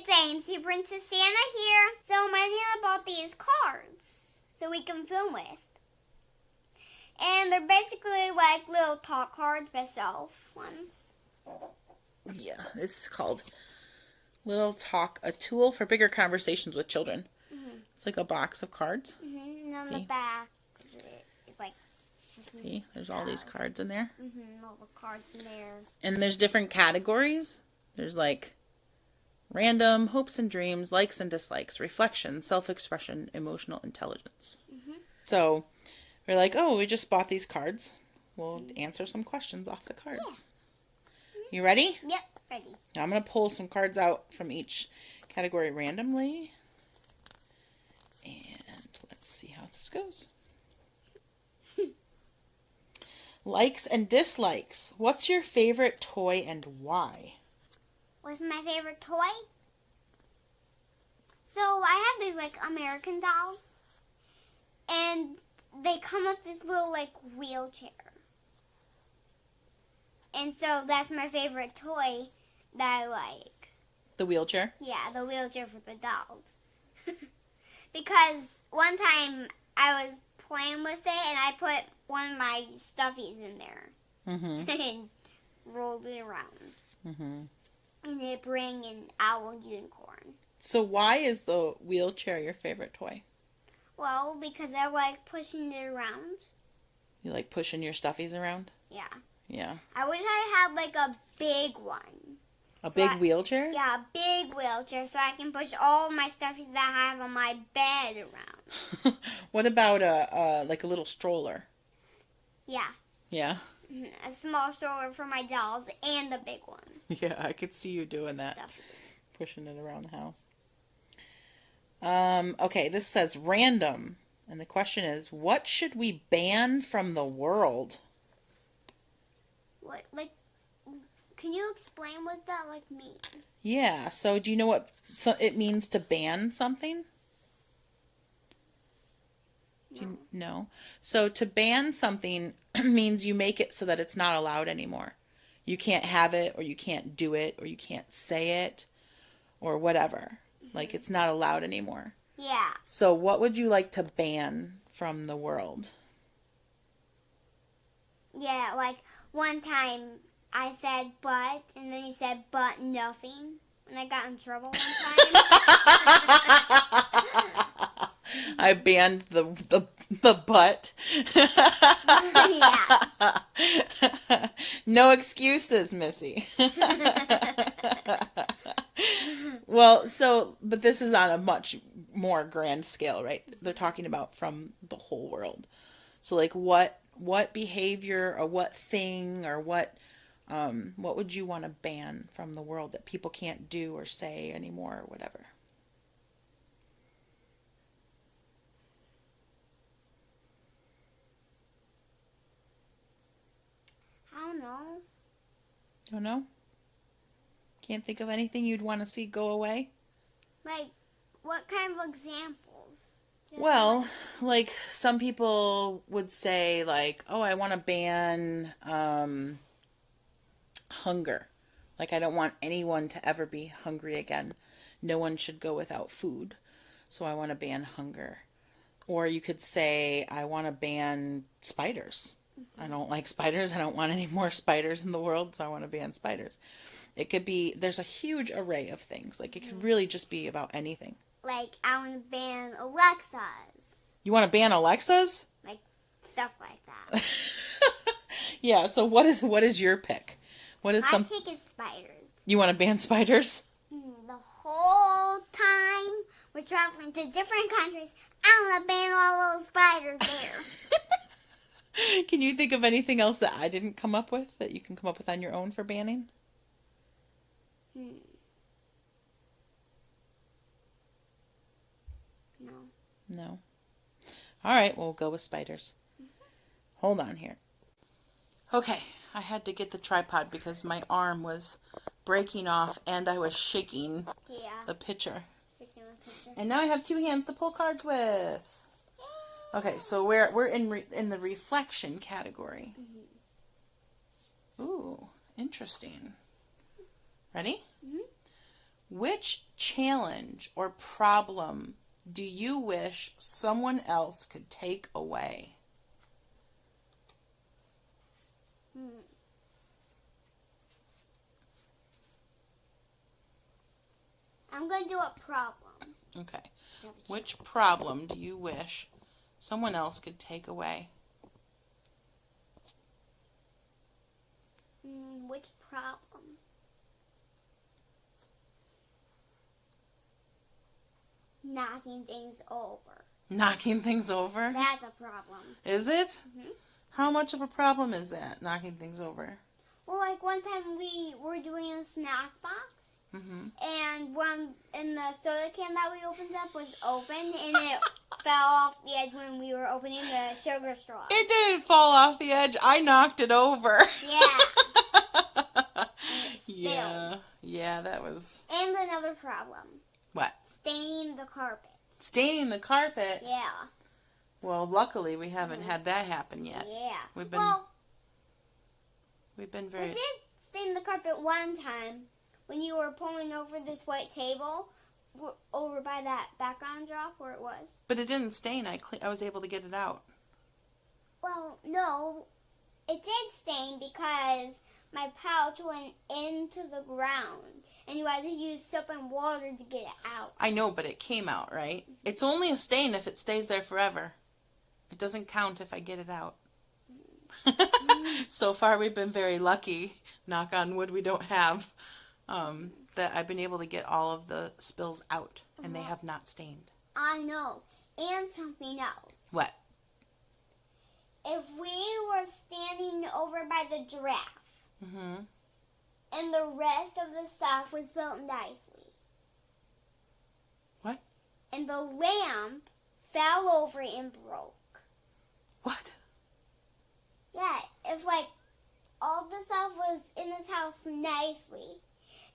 it's AMC Princess Santa here. So my Nana bought these cards so we can film with. And they're basically like little talk cards, best self ones. Yeah, it's called Little Talk, a tool for bigger conversations with children. Mm-hmm. It's like a box of cards. Mm-hmm. And on the back, it's like... See, there's all these cards in there. Mm-hmm. All the cards in there. And there's different categories. There's like random, hopes and dreams, likes and dislikes, reflection, self-expression, emotional intelligence. Mm-hmm. So we're like, oh, we just bought these cards. We'll answer some questions off the cards. Yeah. You ready? Yep, ready. Now I'm going to pull some cards out from each category randomly. And let's see how this goes. Likes and dislikes. What's your favorite toy and why? What's my favorite toy? So I have these like American dolls. And they come with this little like wheelchair. And so that's my favorite toy that I like. The wheelchair? Yeah, the wheelchair for the dolls. Because one time I was playing with it and I put one of my stuffies in there. Mm-hmm. And rolled it around. Mm-hmm. And it bring an owl unicorn. So why is the wheelchair your favorite toy? Well, because I like pushing it around. You like pushing your stuffies around? Yeah. Yeah. I wish I had like a big one. A big wheelchair? Yeah, a big wheelchair so I can push all my stuffies that I have on my bed around. What about a little stroller? Yeah. Yeah. A small stroller for my dolls and the big one. Yeah, I could see you doing that. Stuffies. Pushing it around the house. Okay, this says random. And the question is, what should we ban from the world? What, like, can you explain what that, like, means? Yeah, so do you know what it means to ban something? No. So to ban something means you make it so that it's not allowed anymore. You can't have it, or you can't do it, or you can't say it, or whatever. Mm-hmm. Like, it's not allowed anymore. Yeah. So what would you like to ban from the world? Yeah, like, one time I said but, and then you said but nothing. And I got in trouble one time. I banned the butt. Yeah. No excuses, Missy. Well, but this is on a much more grand scale, right? They're talking about from the whole world. So, like, what behavior or what thing or what would you want to ban from the world that people can't do or say anymore or whatever? I don't know. Don't know? Can't think of anything you'd want to see go away? Like, what kind of examples? Well, like, some people would say, like, oh, I want to ban hunger. Like, I don't want anyone to ever be hungry again. No one should go without food. So I want to ban hunger. Or you could say, I want to ban spiders. I don't like spiders. I don't want any more spiders in the world, so I want to ban spiders. It could be, there's a huge array of things. Like, it could really just be about anything. Like, I want to ban Alexas. You want to ban Alexas? Like, stuff like that. Yeah, so what is your pick? What is My pick is spiders. You want to ban spiders? The whole time we're traveling to different countries, I want to ban all those spiders there. Can you think of anything else that I didn't come up with that you can come up with on your own for banning? No. No. All right, we'll go with spiders. Hold on here. Okay, I had to get the tripod because my arm was breaking off and I was shaking the picture. And now I have two hands to pull cards with. Okay, so we're in the reflection category. Ooh, interesting. Ready? Which challenge or problem do you wish someone else could take away? I'm going to do a problem. Okay. Which problem do you wish someone else could take away? Which problem? Knocking things over. Knocking things over? That's a problem. Is it? Mhm. How much of a problem is that, knocking things over? Well, like one time we were doing a snack box, and the soda can that we opened up was open, and it fell off the edge when we were opening the sugar straw. It didn't fall off the edge. I knocked it over. Yeah. Yeah, that was... And another problem. What? Staining the carpet. Staining the carpet? Yeah. Well, luckily we haven't had that happen yet. Yeah. We've been very... We did stain the carpet one time when you were pulling over this white table over by that background drop where it was. But it didn't stain. I was able to get it out. Well, no. It did stain because my pouch went into the ground. And you had to use soap and water to get it out. I know, but it came out, right? It's only a stain if it stays there forever. It doesn't count if I get it out. So far, we've been very lucky, knock on wood, we don't have, that I've been able to get all of the spills out, and they have not stained. I know. And something else. What? If we were standing over by the giraffe, and the rest of the stuff was built nicely. What? And the lamp fell over and broke. What? Yeah, if like all the stuff was in this house nicely,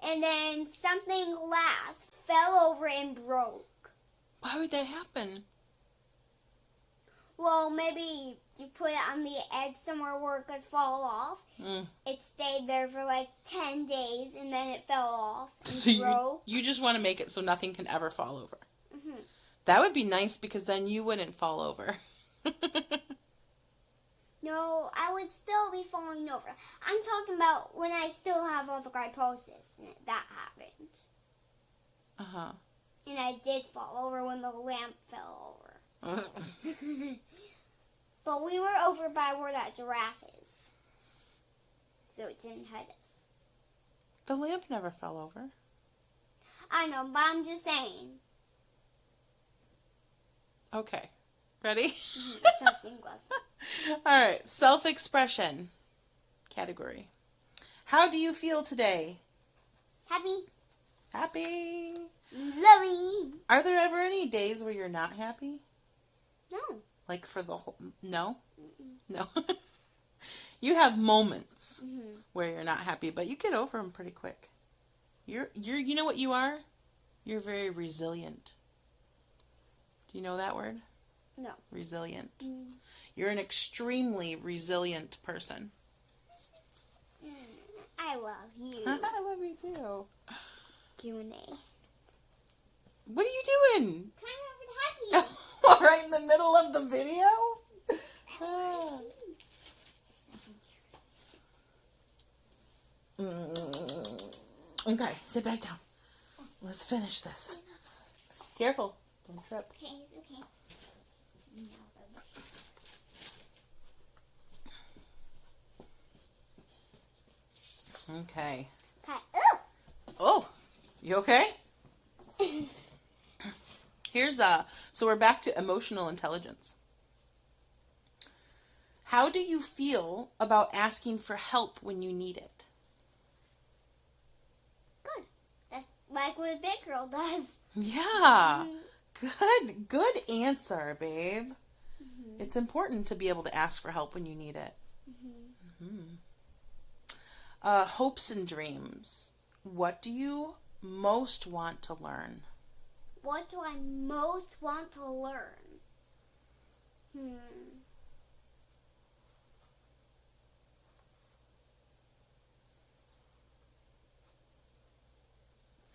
and then something glass fell over and broke. Why would that happen? Well, maybe you put it on the edge somewhere where it could fall off. It stayed there for like 10 days, and then it fell off and So broke. you just want to make it so nothing can ever fall over. That would be nice because then you wouldn't fall over. No, I would still be falling over. I'm talking about when I still have arthritis, and that happened. Uh-huh. And I did fall over when the lamp fell over. But we were over by where that giraffe is. So it didn't hit us. The lamp never fell over. I know, but I'm just saying. Okay. Ready? Something wasn't. All right. Self-expression category. How do you feel today? Happy. Happy. Lovey. Are there ever any days where you're not happy? No. Like for the whole... No? No. You have moments where you're not happy, but you get over them pretty quick. You know what you are? You're very resilient. Do you know that word? No. Resilient. You're an extremely resilient person. I love you. I love you too. Q&A. What are you doing? Kind of happy. Right in the middle of the video? Ah. Okay, sit back down. Let's finish this. Careful. Don't trip. Okay, it's okay. Okay. Okay. Oh, you okay? So we're back to emotional intelligence. How do you feel about asking for help when you need it? Good. That's like what a big girl does. Yeah. Good answer, babe. It's important to be able to ask for help when you need it. Hopes and dreams. What do you most want to learn? What do I most want to learn?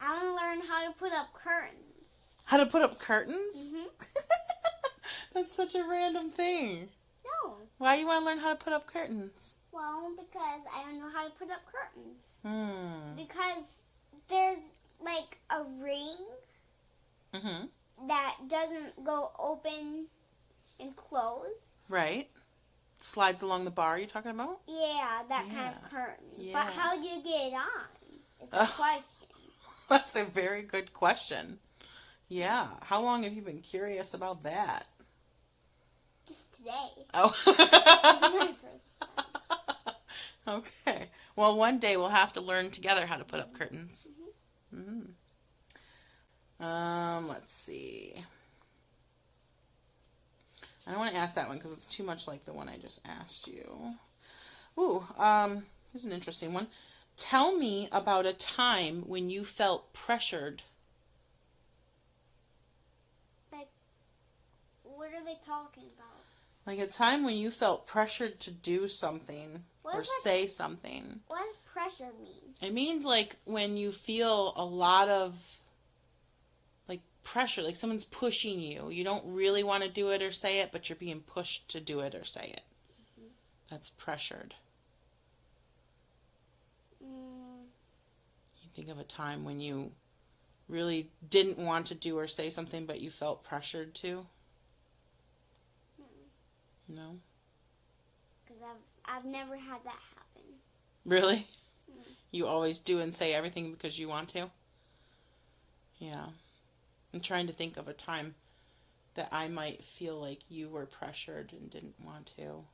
I want to learn how to put up curtains. How to put up curtains? Mhm. That's such a random thing. No. Why you want to learn how to put up curtains? Well, because I don't know how to put up curtains. Hmm. Because there's like a ring Mm-hmm. that doesn't go open and close. Right. Slides along the bar, you talking about? Yeah, that kind Yeah. of curtain. Yeah. But how do you get it on? Is the Ugh. question. That's a very good question. Yeah. How long have you been curious about that? Just today. Oh. This is my first time. Okay. Well, one day we'll have to learn together how to put up curtains. Mm-hmm. Let's see. I don't want to ask that one because it's too much like the one I just asked you. Ooh, here's an interesting one. Tell me about a time when you felt pressured. Like, what are they talking about? Like a time when you felt pressured to do something What or is that? say something. What does pressure mean? It means like when you feel a lot of like pressure, like someone's pushing you. You don't really want to do it or say it, but you're being pushed to do it or say it. Mm-hmm. That's pressured. You think of a time when you really didn't want to do or say something, but you felt pressured to? No? Because I've never had that happen. Really? Mm. You always do and say everything because you want to? Yeah. I'm trying to think of a time that I might feel like you were pressured and didn't want to.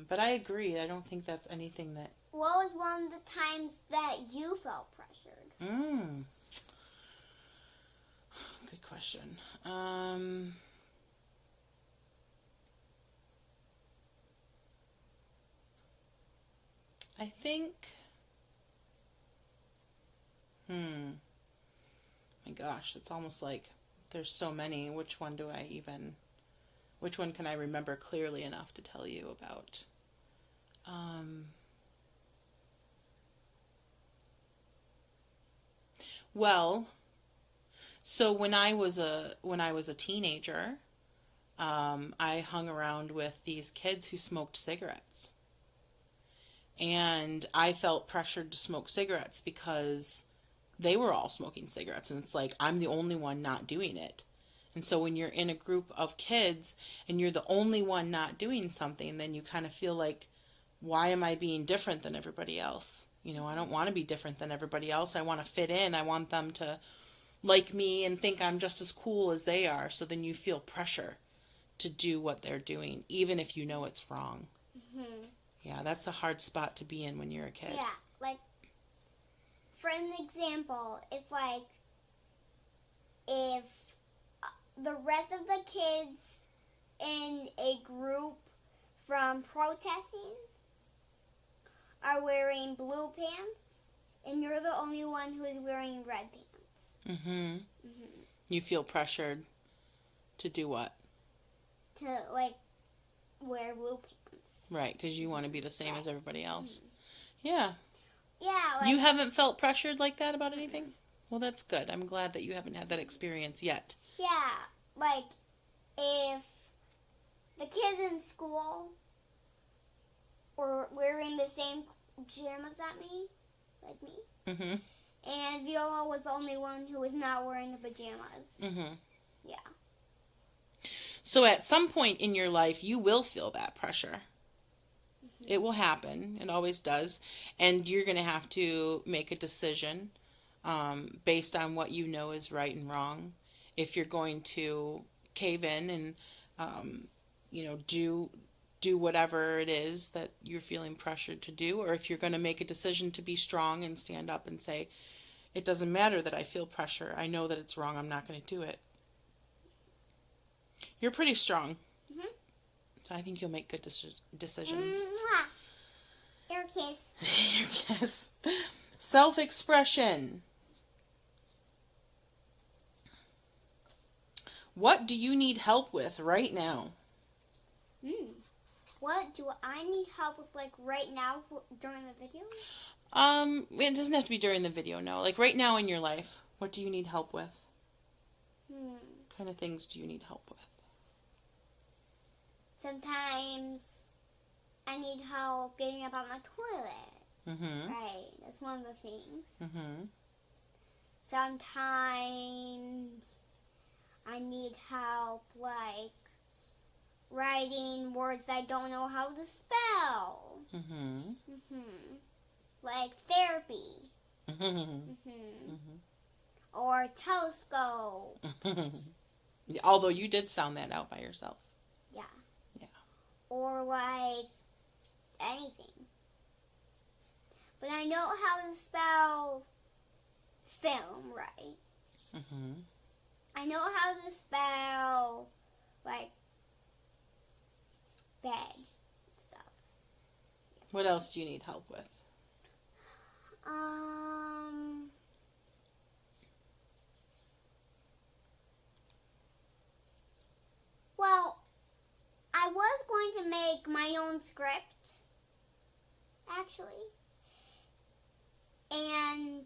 But I agree. I don't think that's anything that... What was one of the times that you felt pressured? Good question. I think... My gosh, it's almost like there's so many. Which one can I remember clearly enough to tell you about? Well, so when I was a teenager, I hung around with these kids who smoked cigarettes. And I felt pressured to smoke cigarettes because they were all smoking cigarettes. And it's like, I'm the only one not doing it. And so when you're in a group of kids and you're the only one not doing something, then you kind of feel like, why am I being different than everybody else? You know, I don't want to be different than everybody else. I want to fit in. I want them to like me and think I'm just as cool as they are. So then you feel pressure to do what they're doing, even if you know it's wrong. Mm-hmm. Yeah, that's a hard spot to be in when you're a kid. Yeah, like, for an example, it's like if the rest of the kids in a group from protesting are wearing blue pants, and you're the only one who is wearing red pants. Mm-hmm. You feel pressured to do what? To, like, wear blue pants. Right, because you want to be the same as everybody else. Yeah. Yeah, like... You haven't felt pressured like that about anything? Well, that's good. I'm glad that you haven't had that experience yet. Yeah, like, if the kids in school were wearing the same pajamas as me, like me, and Viola was the only one who was not wearing the pajamas. Yeah. So at some point in your life, you will feel that pressure. It will happen. It always does. And you're going to have to make a decision based on what you know is right and wrong. If you're going to cave in and, do whatever it is that you're feeling pressured to do, or if you're going to make a decision to be strong and stand up and say, it doesn't matter that I feel pressure. I know that it's wrong. I'm not going to do it. You're pretty strong. So I think you'll make good decisions. Air kiss. Air kiss. Self-expression. What do you need help with right now? What do I need help with, like, right now during the video? It doesn't have to be during the video, no. Like right now in your life, what do you need help with? What kind of things do you need help with? Sometimes I need help getting up on the toilet. Mm-hmm. Right, that's one of the things. Mm-hmm. Sometimes I need help, like, writing words I don't know how to spell. Mm-hmm. Like therapy. Mm-hmm. Or telescope. Although you did sound that out by yourself. Yeah. Yeah. Or like anything. But I know how to spell film, right? Mm-hmm. I know how to spell, like, bed stuff. What else do you need help with? Well, I was going to make my own script, actually. And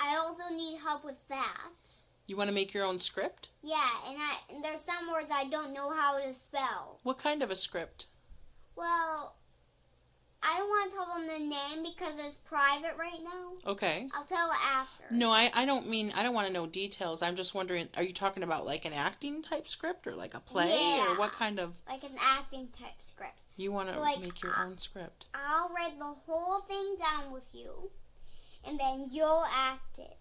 I also need help with that. You want to make your own script? Yeah, and there's some words I don't know how to spell. What kind of a script? Well, I don't want to tell them the name because it's private right now. Okay. I'll tell it after. No, I don't want to know details. I'm just wondering, are you talking about like an acting type script or like a play? Yeah. Or what kind of... Like an acting type script. You want to So, like, make your own script? I'll write the whole thing down with you, and then you'll act it.